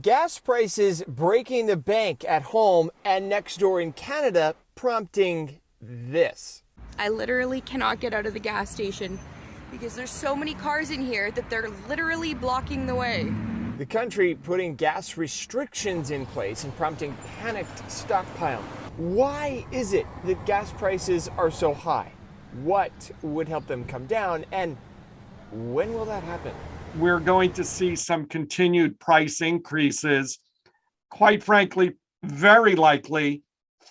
Gas prices breaking the bank at home and next door in Canada, prompting this. I literally cannot get out of the gas station because there's so many cars in here that they're literally blocking the way. The country putting gas restrictions in place and prompting panicked stockpiling. Why is it that gas prices are so high? What would help them come down, and when will that happen? We're going to see some continued price increases, quite frankly, very likely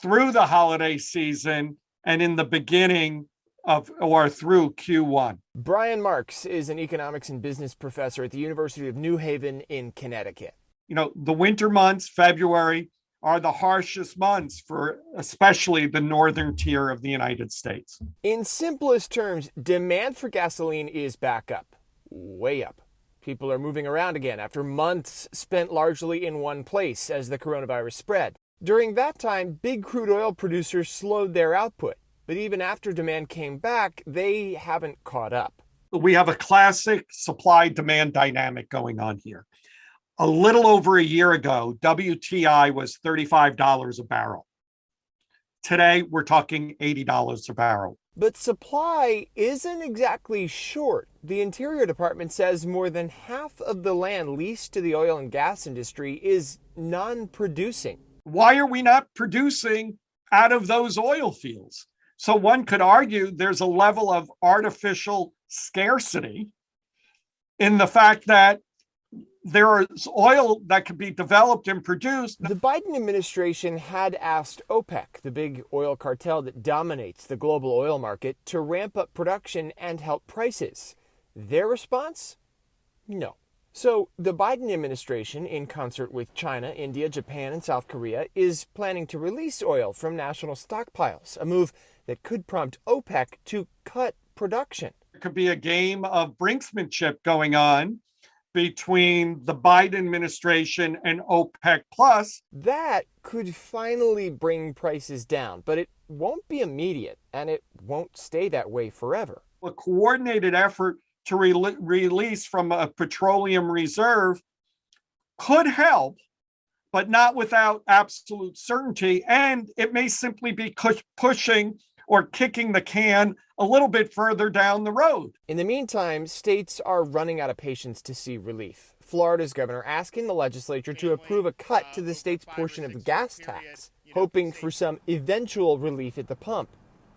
through the holiday season and in the beginning of or through Q1. Brian Marks is an economics and business professor at the University of New Haven in Connecticut. The winter months, February, are the harshest months for especially the northern tier of the United States. In simplest terms, demand for gasoline is back up, way up. People are moving around again after months spent largely in one place as the coronavirus spread. During that time, big crude oil producers slowed their output, but even after demand came back, they haven't caught up. We have a classic supply-demand dynamic going on here. A little over a year ago, WTI was $35 a barrel. Today, we're talking $80 a barrel. But supply isn't exactly short. The Interior Department says more than half of the land leased to the oil and gas industry is non-producing. Why are we not producing out of those oil fields? So one could argue there's a level of artificial scarcity in the fact that there is oil that can be developed and produced. The Biden administration had asked OPEC, the big oil cartel that dominates the global oil market, to ramp up production and help prices. Their response? No. So the Biden administration, in concert with China, India, Japan, and South Korea, is planning to release oil from national stockpiles, a move that could prompt OPEC to cut production. There could be a game of brinksmanship going on between the Biden administration and OPEC Plus. That could finally bring prices down, but it won't be immediate, and it won't stay that way forever. A coordinated effort to release from a petroleum reserve could help, but not without absolute certainty, and it may simply be pushing or kicking the can a little bit further down the road. In the meantime, states are running out of patience to see relief. Florida's governor asking the legislature to approve a cut to the state's portion of the gas tax, hoping for some eventual relief at the pump.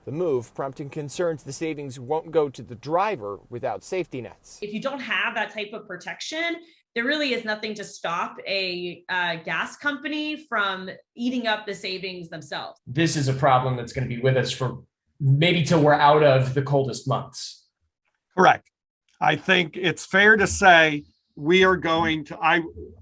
The move prompting concerns the savings won't go to the driver without safety nets. If you don't have that type of protection, there really is nothing to stop a gas company from eating up the savings themselves. This is a problem that's going to be with us for maybe till we're out of the coldest months. Correct. I think it's fair to say we are going to,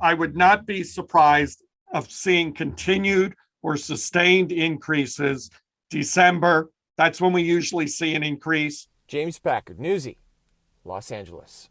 I would not be surprised of seeing continued or sustained increases. December, that's when we usually see an increase. James Packard, Newsy, Los Angeles.